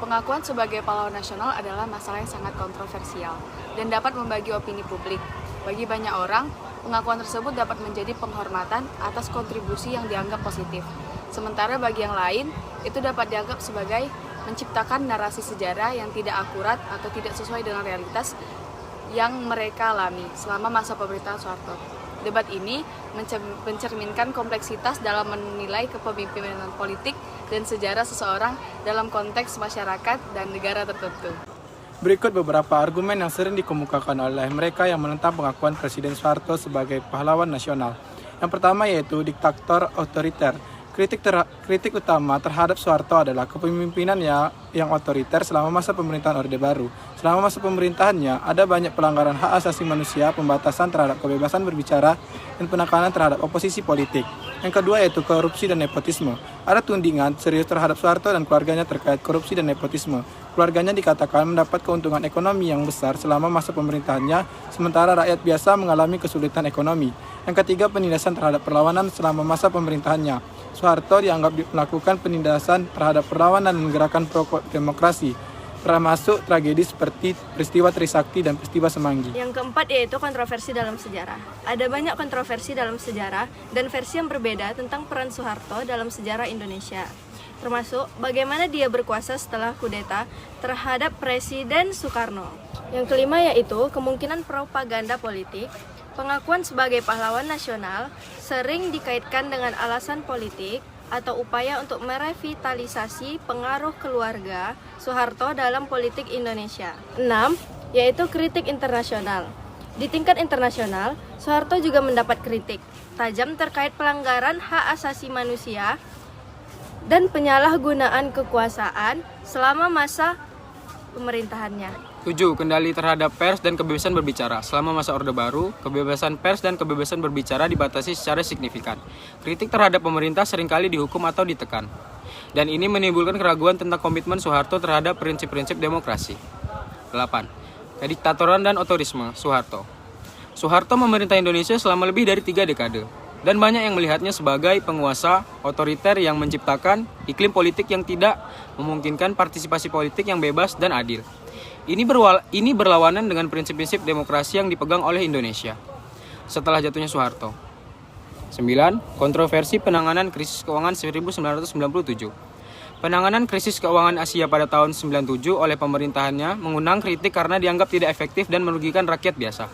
Pengakuan sebagai pahlawan nasional adalah masalah yang sangat kontroversial dan dapat membagi opini publik. Bagi banyak orang, pengakuan tersebut dapat menjadi penghormatan atas kontribusi yang dianggap positif. Sementara bagi yang lain, itu dapat dianggap sebagai menciptakan narasi sejarah yang tidak akurat atau tidak sesuai dengan realitas yang mereka alami selama masa pemerintahan Soeharto. Debat ini mencerminkan kompleksitas dalam menilai kepemimpinan politik dan sejarah seseorang dalam konteks masyarakat dan negara tertentu. Berikut beberapa argumen yang sering dikemukakan oleh mereka yang menentang pengakuan Presiden Soeharto sebagai pahlawan nasional. Yang pertama yaitu diktator otoriter. Kritik utama terhadap Soeharto adalah kepemimpinan yang otoriter selama masa pemerintahan Orde Baru. Selama masa pemerintahannya, ada banyak pelanggaran hak asasi manusia, pembatasan terhadap kebebasan berbicara, dan penekanan terhadap oposisi politik. Yang kedua yaitu korupsi dan nepotisme. Ada tudingan serius terhadap Soeharto dan keluarganya terkait korupsi dan nepotisme. Keluarganya dikatakan mendapat keuntungan ekonomi yang besar selama masa pemerintahannya, sementara rakyat biasa mengalami kesulitan ekonomi. Yang ketiga, penindasan terhadap perlawanan selama masa pemerintahannya. Soeharto dianggap melakukan penindasan terhadap perlawanan dan gerakan pro-demokrasi, termasuk tragedi seperti peristiwa Trisakti dan peristiwa Semanggi. Yang keempat yaitu kontroversi dalam sejarah. Ada banyak kontroversi dalam sejarah dan versi yang berbeda tentang peran Soeharto dalam sejarah Indonesia, termasuk bagaimana dia berkuasa setelah kudeta terhadap Presiden Soekarno. Yang kelima yaitu kemungkinan propaganda politik. Pengakuan sebagai pahlawan nasional sering dikaitkan dengan alasan politik atau upaya untuk merevitalisasi pengaruh keluarga Soeharto dalam politik Indonesia. 6. Yaitu kritik internasional. Di tingkat internasional, Soeharto juga mendapat kritik tajam terkait pelanggaran hak asasi manusia dan penyalahgunaan kekuasaan selama masa pemerintahannya. 7. Kendali terhadap pers dan kebebasan berbicara. Selama masa Orde Baru, kebebasan pers dan kebebasan berbicara dibatasi secara signifikan. Kritik terhadap pemerintah seringkali dihukum atau ditekan. Dan ini menimbulkan keraguan tentang komitmen Soeharto terhadap prinsip-prinsip demokrasi. 8. Kediktatoran dan otorisme Soeharto. Soeharto memerintah Indonesia selama lebih dari 3 dekade. Dan banyak yang melihatnya sebagai penguasa otoriter yang menciptakan iklim politik yang tidak memungkinkan partisipasi politik yang bebas dan adil. Ini berlawanan dengan prinsip-prinsip demokrasi yang dipegang oleh Indonesia setelah jatuhnya Soeharto. 9. Kontroversi penanganan krisis keuangan 1997. Penanganan krisis keuangan Asia pada tahun 1997 oleh pemerintahannya mengundang kritik karena dianggap tidak efektif dan merugikan rakyat biasa.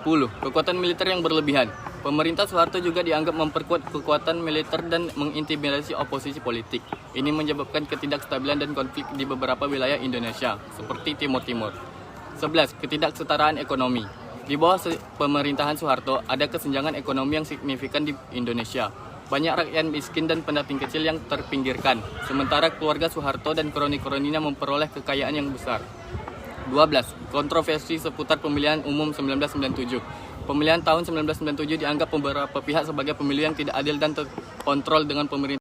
10. Kekuatan militer yang berlebihan. Pemerintah Soeharto juga dianggap memperkuat kekuatan militer dan mengintimidasi oposisi politik. Ini menyebabkan ketidakstabilan dan konflik di beberapa wilayah Indonesia, seperti Timur Timur. 11. Ketidaksetaraan ekonomi. Di bawah pemerintahan Soeharto, ada kesenjangan ekonomi yang signifikan di Indonesia. Banyak rakyat miskin dan pendating kecil yang terpinggirkan, sementara keluarga Soeharto dan kroni-kroninya memperoleh kekayaan yang besar. 12. Kontroversi seputar pemilihan umum 1997. Pemilihan tahun 1997 dianggap beberapa pihak sebagai pemilu yang tidak adil dan terkontrol dengan pemerintah.